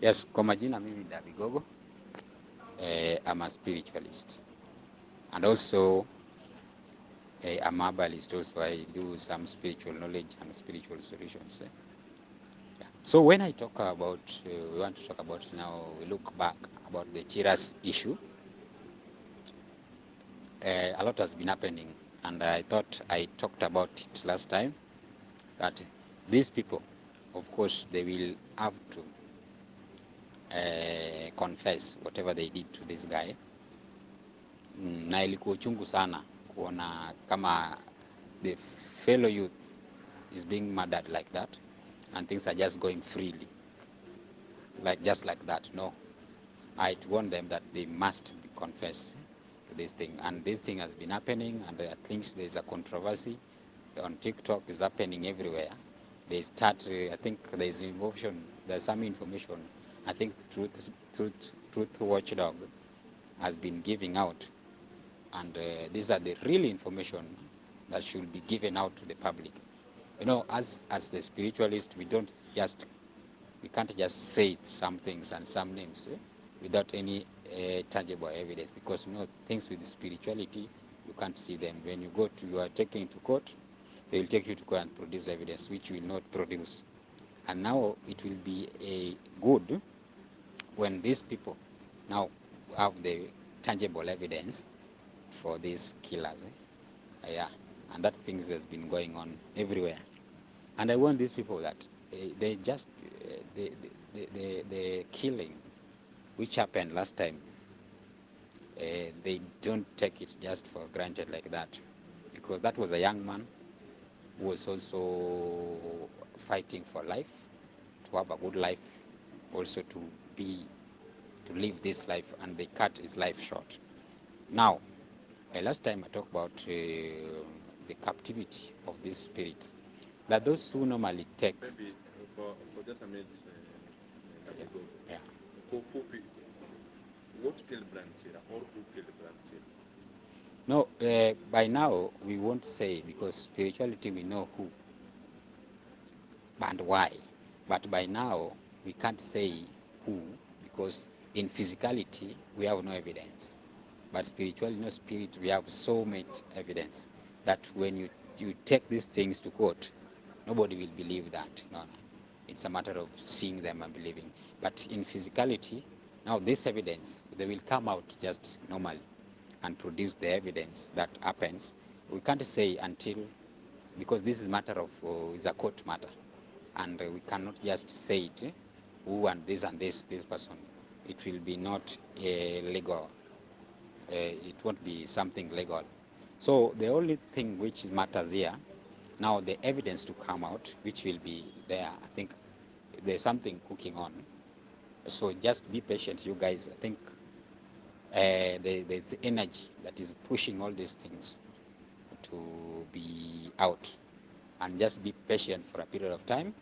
Yes, kwa majina mimi Nabii Gogo. I'm a spiritualist and also I'm a herbalist also. I do some spiritual knowledge and spiritual solutions. Yeah. So when I talk about, we want to talk about now, we look back about the Chira's issue. A lot has been happening, and I thought I talked about it last time, that these people, of course, they will have to confess whatever they did to this guy. Na ilikuwa uchungu sana kuona kama the fellow youth is being murdered like that and things are just going freely, like just like that. No, I warn them that they must be confess to this thing, and this thing has been happening, and I think there's a controversy on TikTok, is happening everywhere. They start, I think there's some information, I think Truth Watchdog has been giving out, and these are the real information that should be given out to the public. You know, as the spiritualist, we can't just say some things and some names without any tangible evidence, because you know, things with spirituality, you can't see them. When you are taken to court, they will take you to court and produce evidence, which you will not produce. And now it will be good when these people now have the tangible evidence for these killers. Yeah, and that things has been going on everywhere. And I want these people that they just the killing which happened last time, they don't take it just for granted like that, because that was a young man who was also fighting for life, to have a good life, also to live this life, and they cut his life short. Now, last time I talked about the captivity of these spirits, that those who normally take. Maybe for just a minute, Yeah. What killed Chira, or who killed Chira? No, by now we won't say, because spirituality we know who and why, but by now we can't say who, because in physicality we have no evidence, but spiritually, no spirit, we have so much evidence that when you take these things to court, nobody will believe that. No. It's a matter of seeing them and believing. But in physicality, now this evidence, they will come out just normally and produce the evidence that happens. We can't say until, because this is matter of, is a court matter, and we cannot just say it, who and this person. It will be not legal. It won't be something legal. So the only thing which matters here, now the evidence to come out, which will be there. I think there's something cooking on. So just be patient, you guys. I think there's energy that is pushing all these things to be out. And just be patient for a period of time,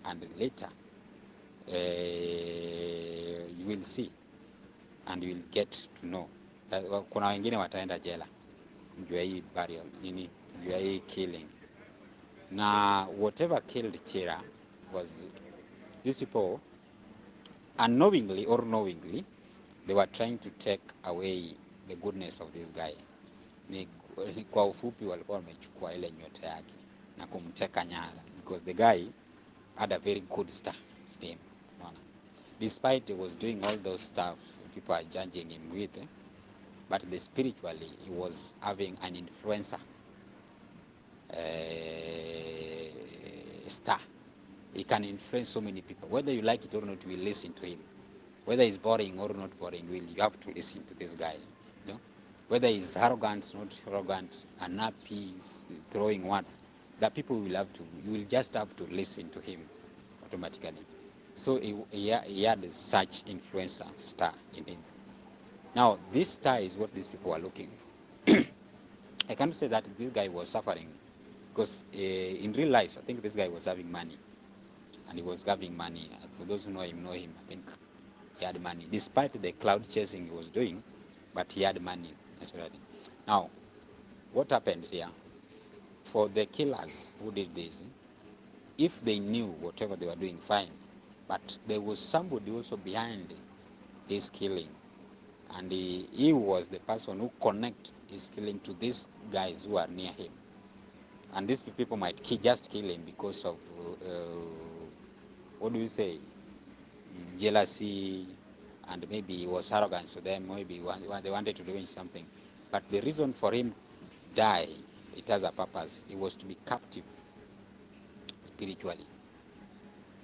and later you will see and you will get to know. Kuna wengine wataenda jela juu ya hii burial, juu ya hii killing. Na whatever killed Chira was, these people, unknowingly or knowingly, they were trying to take away the goodness of this guy. Ni kwa ufupi walikuwa wamechukua ile nyota yake na kumteka nyara, because the guy had a very good star in him. Despite he was doing all those stuff people are judging him with, but spiritually he was having an influencer star. He can influence so many people. Whether you like it or not, you will listen to him. Whether he's boring or not boring, you have to listen to this guy. You know? Whether he's arrogant, not arrogant, unhappy, throwing words, the people will have to, you will just have to listen to him automatically. So he had such influencer star in him. Now, this star is what these people are looking for. I can't say that this guy was suffering, because in real life, I think this guy was having money, and he was having money. For those who know him, I think he had money, despite the cloud chasing he was doing, but he had money naturally. Now, what happens here? For the killers who did this, if they knew whatever they were doing, fine. But there was somebody also behind his killing, and he was the person who connect his killing to these guys who are near him. And these people might just kill him because of what do you say, jealousy, and maybe he was arrogant to them, maybe they wanted to revenge something. But the reason for him to die, it has a purpose. It was to be captive spiritually.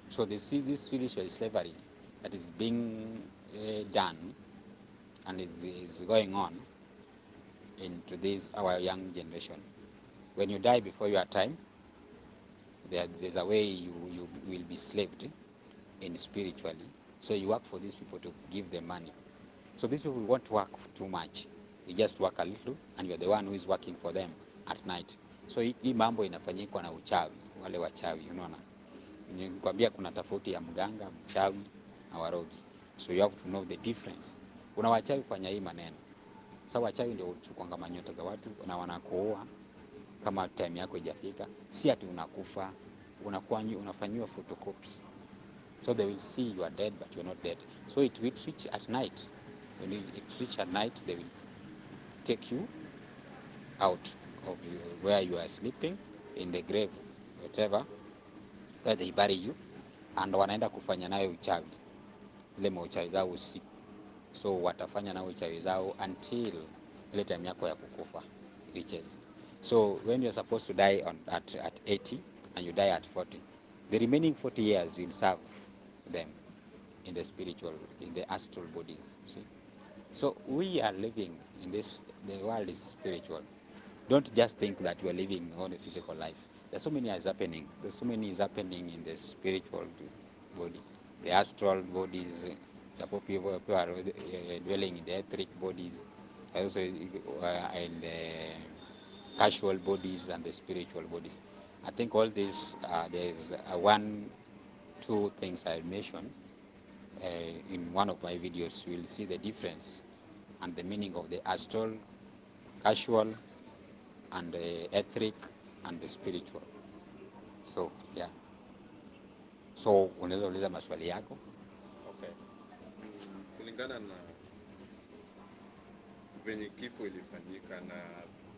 So they see this spiritual slavery that is being done and is going on into this our young generation. When you die before your time, there's a way you will be slaved in spiritually. So you work for these people to give them money. So these people won't work too much. You just work a little and you're the one who is working for them at night. So hii mambo inafanyikwa na uchawi, wale wachawi, unaona. Nikwambia kuna tofauti ya mganga, mchawi na warogi. So you have to know the difference. Kuna wachawi fanya hii maneno. Sasa wachawi ndio huchukua manyota za watu na wanakuoa kama time yako haijafika. Si ati unakufa, unafanyiwa photocopy. So they will see you are dead, but you're not dead. So it will reach at night. When it reach at night, they will take you out of where you are sleeping, in the grave, whatever, where they bury you, and wanaenda kufanya nayo uchawi, ile mauchawi zao usiku. So watafanya nayo uchawi zao until ile time yako ya kukufa reaches. So when you're supposed to die at 80 and you die at 40, the remaining 40 years will serve them in the spiritual, in the astral bodies. See? So we are living in this, the world is spiritual. Don't just think that you are living on a physical life. There's so many is happening. There's so many is happening in the spiritual body. The astral bodies, the people who are dwelling in the etheric bodies, also in the casual bodies and the spiritual bodies. I think all these, there's one, two things I mentioned in one of my videos. You will see the difference and the meaning of the astral, casual, and the etheric and the spiritual. So yeah, so unaweza uliza maswali yako. Okay. Kulingana na venye kifo ilifanyika na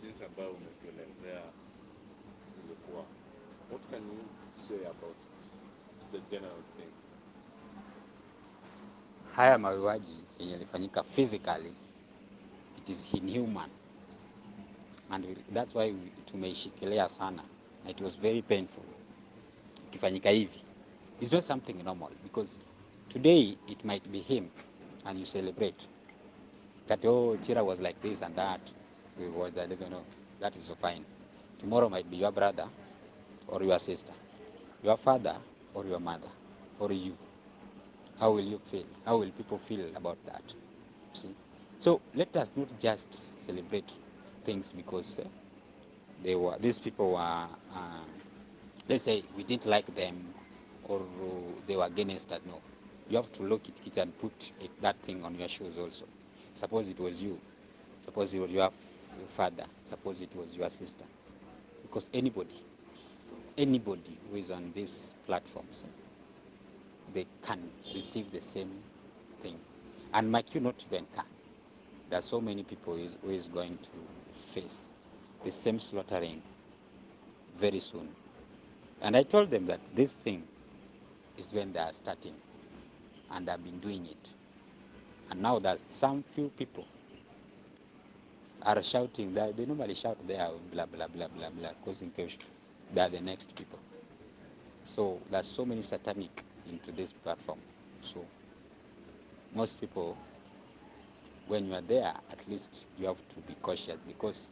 jinsi ambayo umetuelezea ilikuwa, what can you say about the general thing? Haya mauaji yenye ilifanyika physically, it is inhuman, and that's why tumeishikilia sana. It was very painful ikifanyika hivi. It's not something normal, because today it might be him and you celebrate that, oh, Chira was like this and that, we was that, you know, that is so fine. Tomorrow might be your brother or your sister, your father or your mother, or you. How will you feel? How will people feel about that? See? So let us not just celebrate things because these people were, let's say, we didn't like them, or they were against that. No, you have to look at it and put that thing on your shoes also. Suppose it was you. Suppose it was your father. Suppose it was your sister. Because anybody who is on these platforms, they can receive the same thing. And Mike, you not even can. There are so many people who is going to face the same slaughtering very soon. And I told them that this thing is when they are starting, and I've been doing it. And now there's some few people are shouting that they normally shout there, blah blah blah blah blah, causing chaos. They are the next people. So there's so many satanic into this platform. So most people, when you are there, at least you have to be cautious, because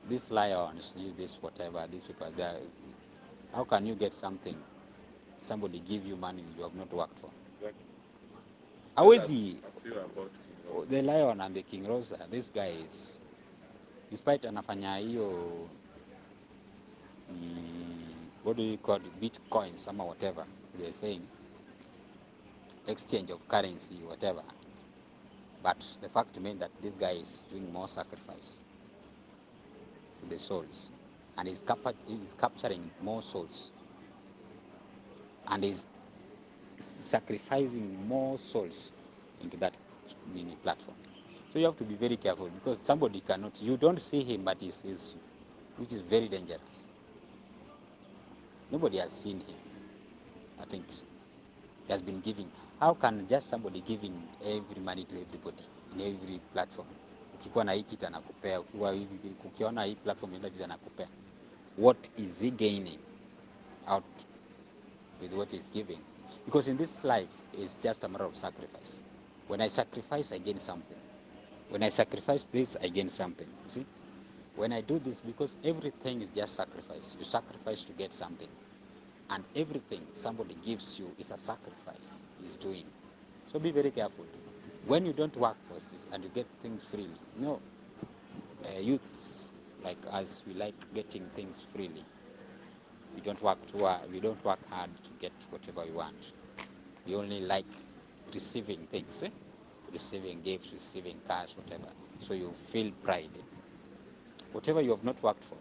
these lions, this whatever, these people, how can you get something? Somebody give you money you have not worked for. Exactly. How is he? A few about King Roso. The lion and the King Rosa, this guy is, despite anafanya hiyo what do you call it, bitcoins some or whatever they're saying, exchange of currency, whatever. But the fact remains that this guy is doing more sacrifice to the souls, and he's capturing more souls, and he's sacrificing more souls into that platform. So you have to be very careful, because somebody cannot, you don't see him, but he's which is very dangerous. Nobody has seen him. I think he has been giving. How can just somebody giving every money to everybody in every platform? Ukikuwa na hii kitu anakupea, ukiona hii platform ile anakupea. What is he gaining out with what he's giving? Because in this life, it's just a matter of sacrifice. When I sacrifice, I gain something. When I sacrifice this, I gain something. You see? When I do this, because everything is just sacrifice. You sacrifice to get something. And everything somebody gives you is a sacrifice he's doing. So be very careful. When you don't work for this and you get things freely, youths like us, we like getting things freely. We don't work hard to get whatever we want. We only like receiving things, receiving gifts, receiving cars, whatever. So you feel pride. Whatever you have not worked for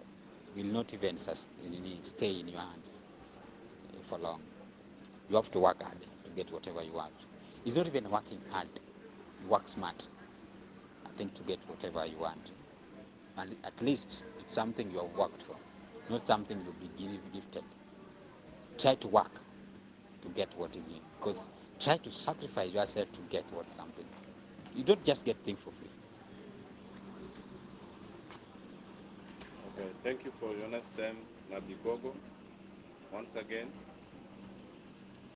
will not even stay in your hands for long. You have to work hard to get whatever you want. It's not even working hard. You work smart, I think, to get whatever you want. And at least it's something you have worked for, not something you'll be gifted. Try to work to get what is in, because try to sacrifice yourself to get what something. You don't just get things for free. Okay, thank you for your honest time, Nabii Gogo. Once again,